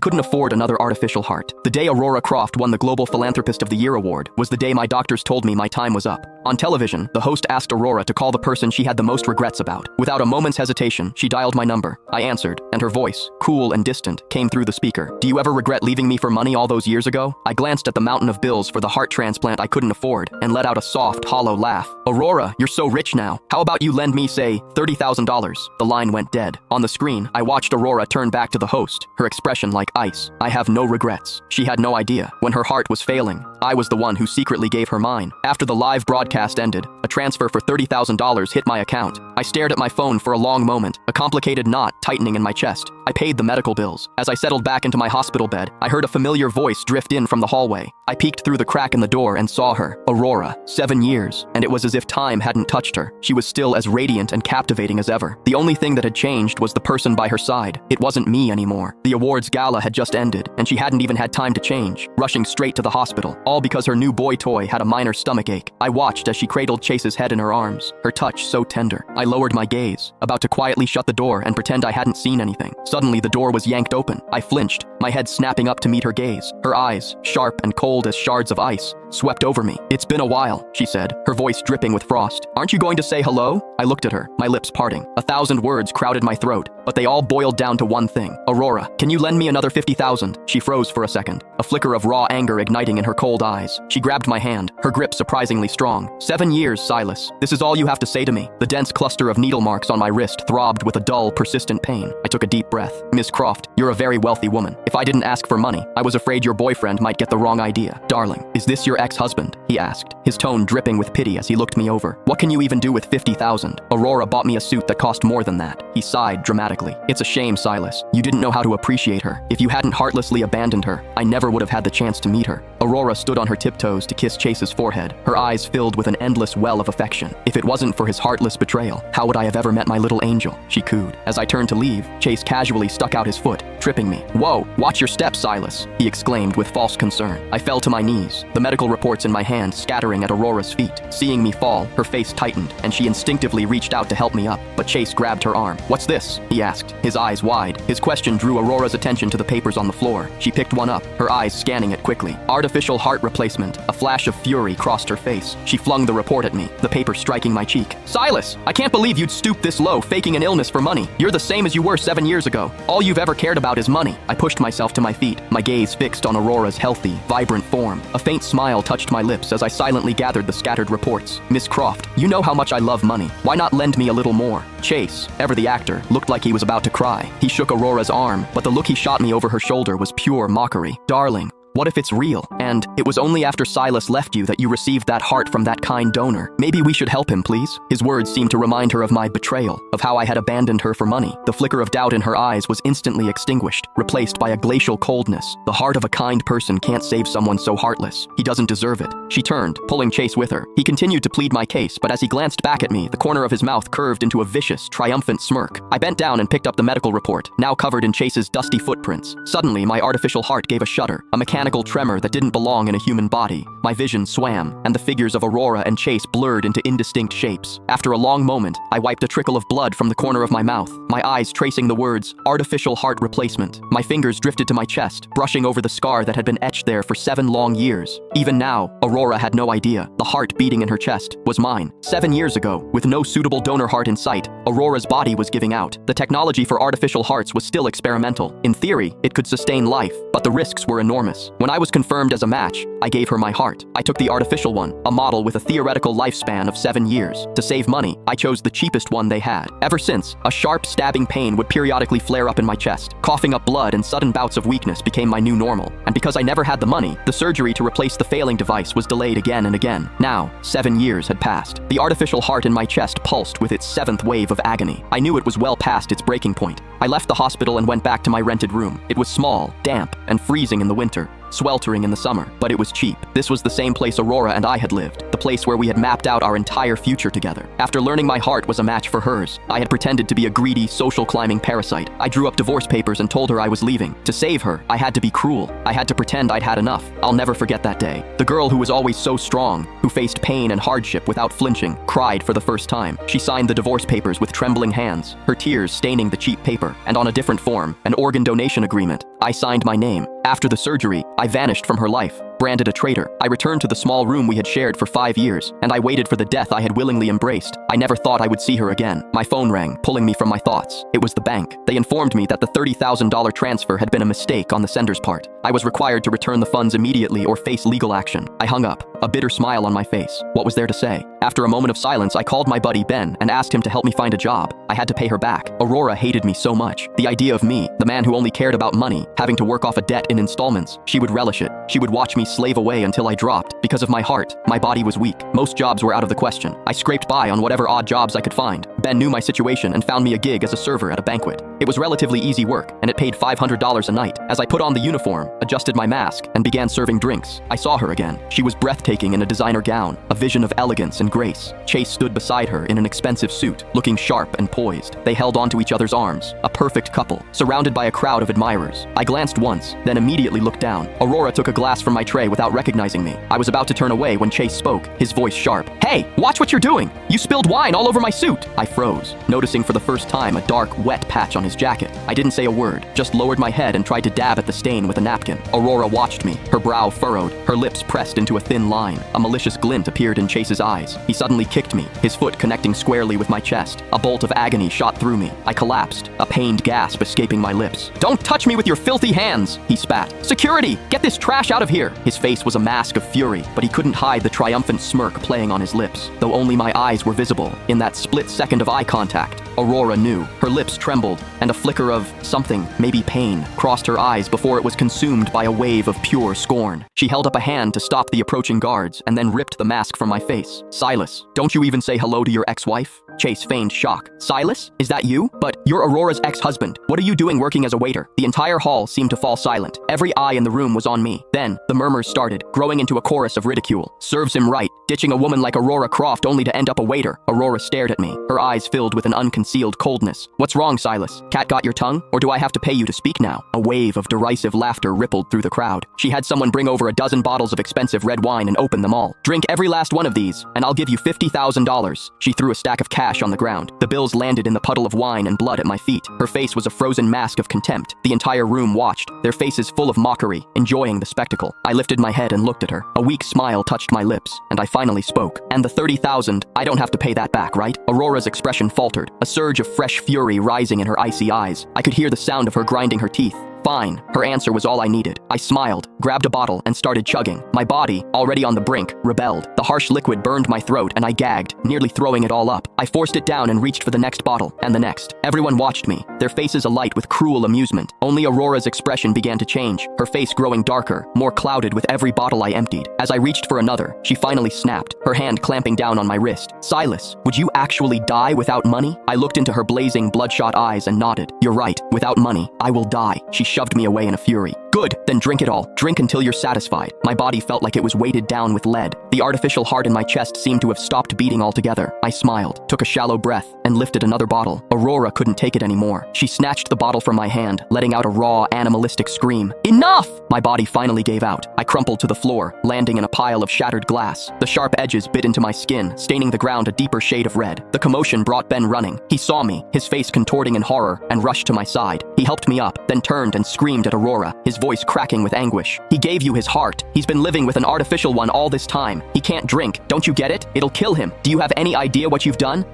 couldn't afford another artificial heart. The day Aurora Croft won the Global Philanthropist of the Year award was the day my doctors told me my time was up. On television, the host asked Aurora to call the person she had the most regrets about. Without a moment's hesitation, she dialed my number. I answered, and her voice, cool and distant, came through the speaker. Do you ever regret leaving me for money all those years ago? I glanced at the mountain of bills for the heart transplant I couldn't afford and let out a soft, hollow laugh. Aurora, you're so rich now. How about you lend me, say, $30,000? The line went dead. On the screen, I watched Aurora turn back to the host, her expression like ice. I have no regrets. She had no idea. When her heart was failing, I was the one who secretly gave her mine. After the live broadcast ended, a transfer for $30,000 hit my account. I stared at my phone for a long moment, a complicated knot tightening in my chest. I paid the medical bills. As I settled back into my hospital bed, I heard a familiar voice drift in from the hallway. I peeked through the crack in the door and saw her, Aurora, 7 years, and it was as if time hadn't touched her. She was still as radiant and captivating as ever. The only thing that had changed was the person by her side. It wasn't me anymore. The awards gala had just ended, and she hadn't even had time to change, rushing straight to the hospital, all because her new boy toy had a minor stomachache. I watched as she cradled Chase's head in her arms, her touch so tender. I lowered my gaze, about to quietly shut the door and pretend I hadn't seen anything. Suddenly, the door was yanked open. I flinched, my head snapping up to meet her gaze. Her eyes, sharp and cold as shards of ice, swept over me. It's been a while, she said, her voice dripping with frost. Aren't you going to say hello? I looked at her, my lips parting. 1,000 words crowded my throat, but they all boiled down to one thing. Aurora, can you lend me another $50,000? She froze for a second, a flicker of raw anger igniting in her cold eyes. She grabbed my hand, her grip surprisingly strong. 7 years, Silas. This is all you have to say to me. The dense cluster of needle marks on my wrist throbbed with a dull, persistent pain. I took a deep breath. Miss Croft, you're a very wealthy woman. If I didn't ask for money, I was afraid your boyfriend might get the wrong idea. Darling, is this your ex-husband? He asked, his tone dripping with pity as he looked me over. What can you even do with $50,000? Aurora bought me a suit that cost more than that. He sighed dramatically. It's a shame, Silas. You didn't know how to appreciate her. If you hadn't heartlessly abandoned her, I never would have had the chance to meet her. Aurora stood on her tiptoes to kiss Chase's forehead, her eyes filled with an endless well of affection. If it wasn't for his heartless betrayal, how would I have ever met my little angel? She cooed. As I turned to leave, Chase casually stuck out his foot, tripping me. Whoa, watch your step, Silas, he exclaimed with false concern. I fell to my knees, the medical reports in my hand scattering at Aurora's feet. Seeing me fall, her face tightened, and she instinctively reached out to help me up, but Chase grabbed her arm. What's this? He asked, his eyes wide. His question drew Aurora's attention to the papers on the floor. She picked one up, her eyes scanning it quickly. Artificial heart replacement. A flash of fury crossed her face. She flung the report at me, the paper striking my cheek. Silas, I can't believe you'd stoop this low, faking an illness for money. You're the same as you were 7 years ago. All you've ever cared about is money. I pushed myself to my feet, my gaze fixed on Aurora's healthy, vibrant form. A faint smile touched my lips as I silently gathered the scattered reports. Miss Croft, you know how much I love money. Why not lend me a little more? Chase, ever the actor, looked like he was about to cry. He shook Aurora's arm, but the look he shot me over her shoulder was pure mockery. Darling, what if it's real? And it was only after Silas left you that you received that heart from that kind donor. Maybe we should help him, please? His words seemed to remind her of my betrayal, of how I had abandoned her for money. The flicker of doubt in her eyes was instantly extinguished, replaced by a glacial coldness. The heart of a kind person can't save someone so heartless. He doesn't deserve it. She turned, pulling Chase with her. He continued to plead my case, but as he glanced back at me, the corner of his mouth curved into a vicious, triumphant smirk. I bent down and picked up the medical report, now covered in Chase's dusty footprints. Suddenly, my artificial heart gave a shudder, a mechanical tremor that didn't belong in a human body. My vision swam, and the figures of Aurora and Chase blurred into indistinct shapes. After a long moment, I wiped a trickle of blood from the corner of my mouth, my eyes tracing the words, artificial heart replacement. My fingers drifted to my chest, brushing over the scar that had been etched there for 7 long years. Even now, Aurora had no idea. The heart beating in her chest was mine. 7 years ago, with no suitable donor heart in sight, Aurora's body was giving out. The technology for artificial hearts was still experimental. In theory, it could sustain life, but the risks were enormous. When I was confirmed as a match, I gave her my heart. I took the artificial one, a model with a theoretical lifespan of 7 years. To save money, I chose the cheapest one they had. Ever since, a sharp, stabbing pain would periodically flare up in my chest. Coughing up blood and sudden bouts of weakness became my new normal. And because I never had the money, the surgery to replace the failing device was delayed again and again. Now, 7 years had passed. The artificial heart in my chest pulsed with its 7th wave of agony. I knew it was well past its breaking point. I left the hospital and went back to my rented room. It was small, damp, and freezing in the winter. sweltering in the summer, but it was cheap. This was the same place Aurora and I had lived, the place where we had mapped out our entire future together. After learning my heart was a match for hers, I had pretended to be a greedy, social-climbing parasite. I drew up divorce papers and told her I was leaving. To save her, I had to be cruel. I had to pretend I'd had enough. I'll never forget that day. The girl who was always so strong, who faced pain and hardship without flinching, cried for the first time. She signed the divorce papers with trembling hands, her tears staining the cheap paper, and on a different form, an organ donation agreement. I signed my name. After the surgery, I vanished from her life, branded a traitor. I returned to the small room we had shared for 5 years, and I waited for the death I had willingly embraced. I never thought I would see her again. My phone rang, pulling me from my thoughts. It was the bank. They informed me that the $30,000 transfer had been a mistake on the sender's part. I was required to return the funds immediately or face legal action. I hung up, a bitter smile on my face. What was there to say? After a moment of silence, I called my buddy Ben and asked him to help me find a job. I had to pay her back. Aurora hated me so much. The idea of me, the man who only cared about money, having to work off a debt in installments, she would relish it. She would watch me slave away until I dropped. Because of my heart, my body was weak. Most jobs were out of the question. I scraped by on whatever odd jobs I could find. Ben knew my situation and found me a gig as a server at a banquet. It was relatively easy work, and it paid $500 a night. As I put on the uniform, adjusted my mask, and began serving drinks, I saw her again. She was breathtaking in a designer gown, a vision of elegance and grace. Chase stood beside her in an expensive suit, looking sharp and poised. They held onto each other's arms, a perfect couple, surrounded by a crowd of admirers. I glanced once, then immediately looked down. Aurora took a glass from my tray without recognizing me. I was about to turn away when Chase spoke, his voice sharp. "Hey, watch what you're doing! You spilled wine all over my suit!" I froze, noticing for the first time a dark, wet patch on his jacket. I didn't say a word, just lowered my head and tried to dab at the stain with a napkin. Aurora watched me, her brow furrowed, her lips pressed into a thin line. A malicious glint appeared in Chase's eyes. He suddenly kicked me, his foot connecting squarely with my chest. A bolt of agony shot through me. I collapsed, a pained gasp escaping my lips. "Don't touch me with your filthy hands!" he spat. "Security! Get this trash out of here!" His face was a mask of fury, but he couldn't hide the triumphant smirk playing on his lips. Though only my eyes were visible, in that split second of eye contact, Aurora knew. Her lips trembled, and a flicker of something, maybe pain, crossed her eyes before it was consumed by a wave of pure scorn. She held up a hand to stop the approaching guards, and then ripped the mask from my face. "Silas, don't you even say hello to your ex-wife?" Chase feigned shock. "Silas? Is that you? But you're Aurora's ex-husband. What are you doing working as a waiter?" The entire hall seemed to fall silent. Every eye in the room was on me. Then, the murmurs started, growing into a chorus of ridicule. "Serves him right, ditching a woman like Aurora Croft only to end up a waiter." Aurora stared at me, her eyes filled with an unconcealed coldness. "What's wrong, Silas? Cat got your tongue? Or do I have to pay you to speak now?" A wave of derisive laughter rippled through the crowd. She had someone bring over a dozen bottles of expensive red wine and open them all. "Drink every last one of these, and I'll give you $50,000. She threw a stack of cash on the ground. The bills landed in the puddle of wine and blood at my feet. Her face was a frozen mask of contempt. The entire room watched, their faces full of mockery, enjoying the spectacle. I lifted my head and looked at her. A weak smile touched my lips, and I finally spoke. "And the $30,000, I don't have to pay that back, right?" Aurora's expression faltered, a surge of fresh fury rising in her icy eyes. I could hear the sound of her grinding her teeth. "Fine." Her answer was all I needed. I smiled, grabbed a bottle, and started chugging. My body, already on the brink, rebelled. The harsh liquid burned my throat, and I gagged, nearly throwing it all up. I forced it down and reached for the next bottle, and the next. Everyone watched me, their faces alight with cruel amusement. Only Aurora's expression began to change, her face growing darker, more clouded with every bottle I emptied. As I reached for another, she finally snapped, her hand clamping down on my wrist. "Silas, would you actually die without money?" I looked into her blazing, bloodshot eyes and nodded. "You're right, without money, I will die." She shoved me away in a fury. "Good, then drink it all. Drink until you're satisfied." My body felt like it was weighted down with lead. The artificial heart in my chest seemed to have stopped beating altogether. I smiled, took a shallow breath, and lifted another bottle. Aurora couldn't take it anymore. She snatched the bottle from my hand, letting out a raw, animalistic scream. "Enough!" My body finally gave out. I crumpled to the floor, landing in a pile of shattered glass. The sharp edges bit into my skin, staining the ground a deeper shade of red. The commotion brought Ben running. He saw me, his face contorting in horror, and rushed to my side. He helped me up, then turned and screamed at Aurora, his voice cracking with anguish. "He gave you his heart. He's been living with an artificial one all this time. He can't drink. Don't you get it? It'll kill him. Do you have any idea what you've done?"